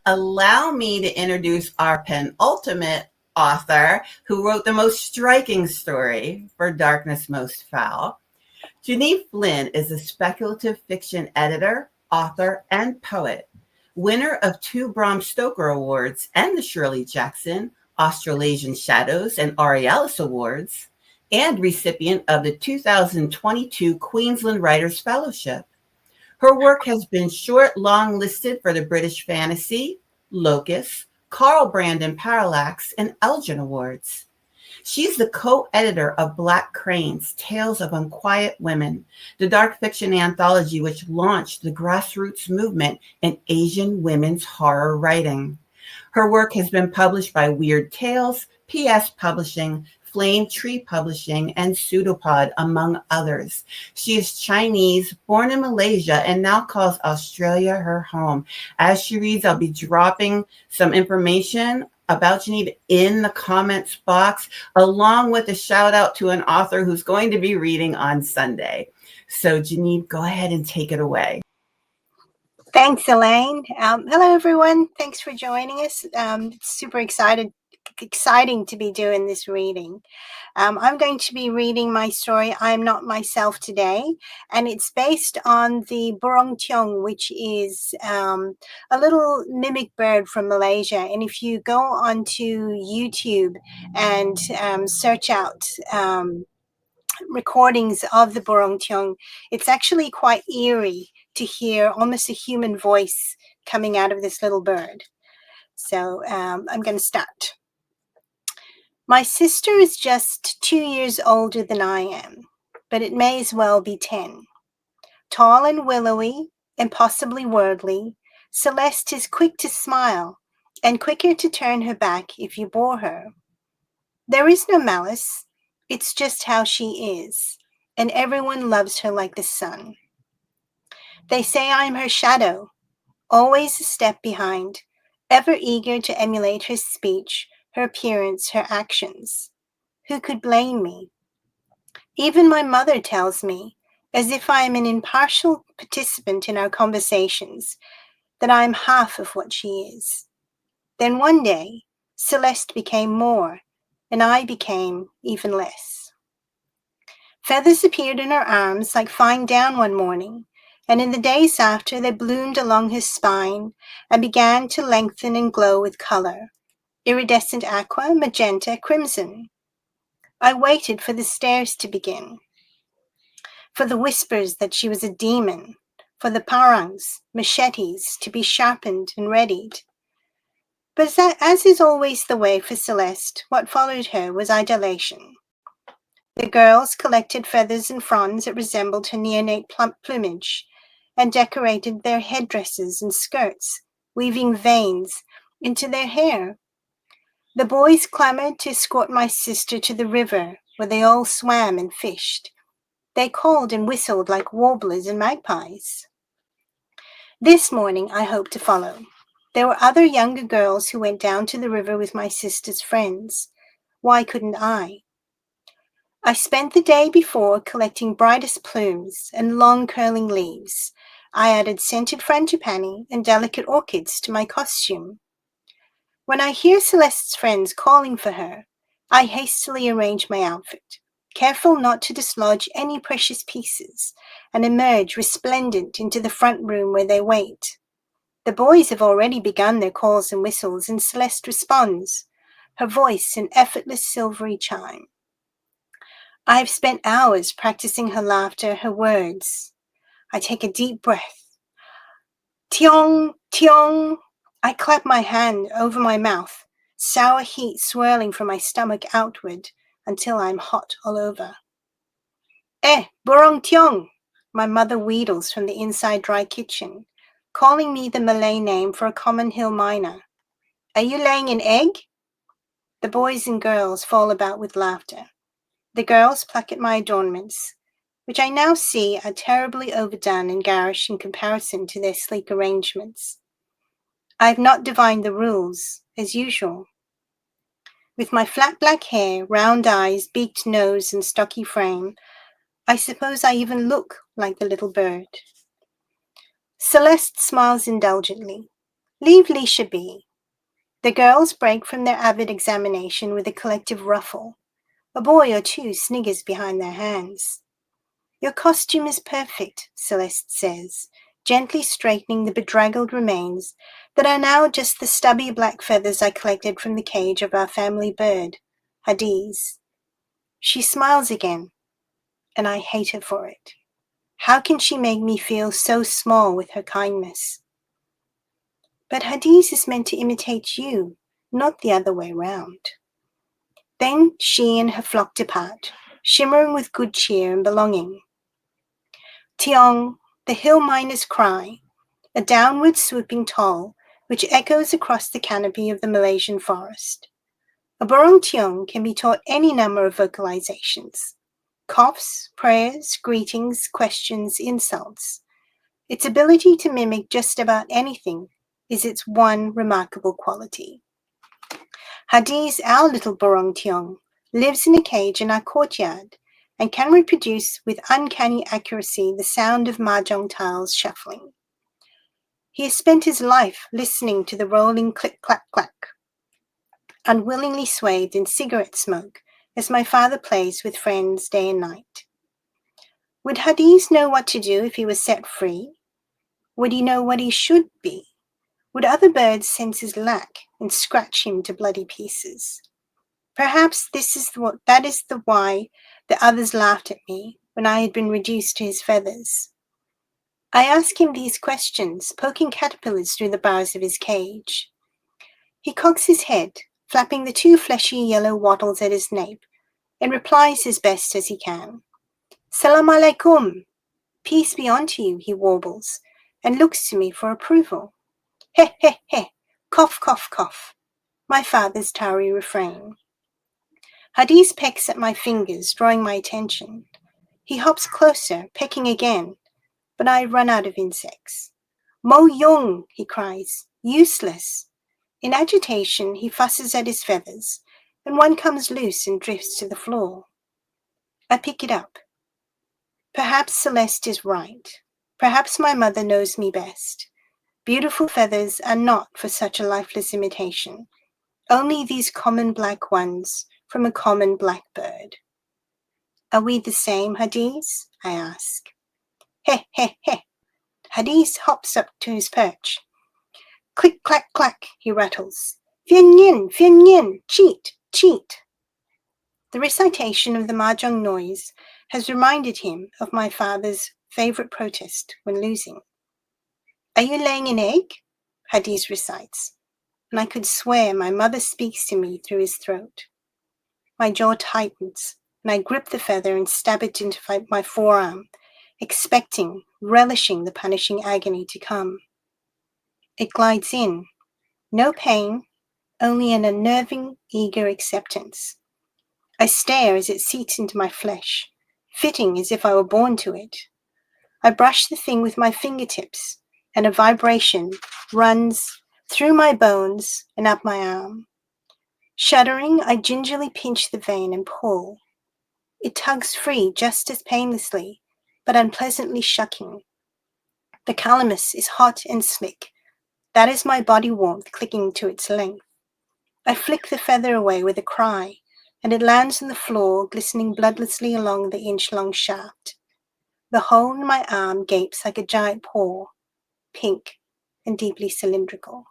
allow me to introduce our penultimate author who wrote the most striking story for Darkness Most Fowl. Geneve Flynn is a speculative fiction editor, author, and poet, winner of 2 Bram Stoker Awards and the Shirley Jackson, Australasian Shadows, and Aurealis Awards, and recipient of the 2022 Queensland Writers' Fellowship. Her work has been long listed for the British Fantasy, Locus, Carl Brandon Parallax, and Elgin Awards. She's the co-editor of Black Cranes, Tales of Unquiet Women, the dark fiction anthology which launched the grassroots movement in Asian women's horror writing. Her work has been published by Weird Tales, PS Publishing, Flame Tree Publishing, and Pseudopod, among others. She is Chinese, born in Malaysia, and now calls Australia her home. As she reads, I'll be dropping some information about Geneve in the comments box, along with a shout out to an author who's going to be reading on Sunday. So Geneve, go ahead and take it away. Thanks, Elaine. Hello, everyone. Thanks for joining us. It's super exciting to be doing this reading. I'm going to be reading my story, I Am Not Myself Today, and it's based on the burung tiong, which is a little mimic bird from Malaysia. And if you go onto YouTube and search out recordings of the burung tiong, it's actually quite eerie to hear almost a human voice coming out of this little bird. So I'm going to start. My sister is just 2 years older than I am, but it may as well be 10. Tall and willowy and possibly worldly, Celeste is quick to smile and quicker to turn her back if you bore her. There is no malice, it's just how she is, and everyone loves her like the sun. They say I am her shadow, always a step behind, ever eager to emulate her speech, her appearance, her actions. Who could blame me? Even my mother tells me, as if I am an impartial participant in our conversations, that I am half of what she is. Then one day, Celeste became more, and I became even less. Feathers appeared in her arms like fine down one morning, and in the days after they bloomed along her spine and began to lengthen and glow with color. Iridescent aqua, magenta, crimson. I waited for the stares to begin, for the whispers that she was a demon, for the parangs, machetes, to be sharpened and readied. But as is always the way for Celeste, what followed her was idolation. The girls collected feathers and fronds that resembled her neonate plumage and decorated their headdresses and skirts, weaving veins into their hair. The boys clamored to escort my sister to the river, where they all swam and fished. They called and whistled like warblers and magpies. This morning I hope to follow. There were other younger girls who went down to the river with my sister's friends. Why couldn't I? I spent the day before collecting brightest plumes and long curling leaves. I added scented frangipani and delicate orchids to my costume. When I hear Celeste's friends calling for her, I hastily arrange my outfit, careful not to dislodge any precious pieces, and emerge resplendent into the front room where they wait. The boys have already begun their calls and whistles, and Celeste responds, her voice an effortless silvery chime. I have spent hours practicing her laughter, her words. I take a deep breath. Tiong, tiong. I clap my hand over my mouth, sour heat swirling from my stomach outward until I'm hot all over. Burung tiong, my mother wheedles from the inside dry kitchen, calling me the Malay name for a common hill miner. Are you laying an egg? The boys and girls fall about with laughter. The girls pluck at my adornments, which I now see are terribly overdone and garish in comparison to their sleek arrangements. I have not divined the rules, as usual. With my flat black hair, round eyes, beaked nose, and stocky frame, I suppose I even look like the little bird. Celeste smiles indulgently. Leave Leisha be. The girls break from their avid examination with a collective ruffle. A boy or two sniggers behind their hands. Your costume is perfect, Celeste says, gently straightening the bedraggled remains that are now just the stubby black feathers I collected from the cage of our family bird, Hadiz. She smiles again, and I hate her for it. How can she make me feel so small with her kindness? But Hadiz is meant to imitate you, not the other way round. Then she and her flock depart, shimmering with good cheer and belonging. Tiong, the hill miner's cry, a downward swooping toll which echoes across the canopy of the Malaysian forest. A Burung Tiong can be taught any number of vocalizations: coughs, prayers, greetings, questions, insults. Its ability to mimic just about anything is its one remarkable quality. Hadiz, our little Burung Tiong, lives in a cage in our courtyard and can reproduce with uncanny accuracy the sound of mahjong tiles shuffling. He has spent his life listening to the rolling click-clack-clack, unwillingly swathed in cigarette smoke as my father plays with friends day and night. Would Hadiz know what to do if he was set free? Would he know what he should be? Would other birds sense his lack and scratch him to bloody pieces? Perhaps that is the why the others laughed at me when I had been reduced to his feathers. I ask him these questions, poking caterpillars through the bars of his cage. He cocks his head, flapping the two fleshy yellow wattles at his nape, and replies as best as he can. Salam alaikum. Peace be unto you, he warbles, and looks to me for approval. He he he, cough cough cough, my father's tarry refrain. Hadiz pecks at my fingers, drawing my attention. He hops closer, pecking again, but I run out of insects. Mo Young, he cries, useless. In agitation, he fusses at his feathers, and one comes loose and drifts to the floor. I pick it up. Perhaps Celeste is right. Perhaps my mother knows me best. Beautiful feathers are not for such a lifeless imitation, only these common black ones from a common black bird. Are we the same, Hadiz? I ask. He he he. Hadiz hops up to his perch. Click, clack, clack, he rattles. Fian yin, cheat, cheat. The recitation of the mahjong noise has reminded him of my father's favorite protest when losing. Are you laying an egg? Hadiz recites, and I could swear my mother speaks to me through his throat. My jaw tightens, and I grip the feather and stab it into my forearm, expecting, relishing the punishing agony to come. It glides in. No pain, only an unnerving, eager acceptance. I stare as it seeps into my flesh, fitting as if I were born to it. I brush the thing with my fingertips, and a vibration runs through my bones and up my arm. Shuddering, I gingerly pinch the vein and pull. It tugs free just as painlessly, but unpleasantly shucking. The calamus is hot and slick. That is my body warmth clicking to its length. I flick the feather away with a cry, and it lands on the floor, glistening bloodlessly along the inch-long shaft. The hole in my arm gapes like a giant paw, pink and deeply cylindrical.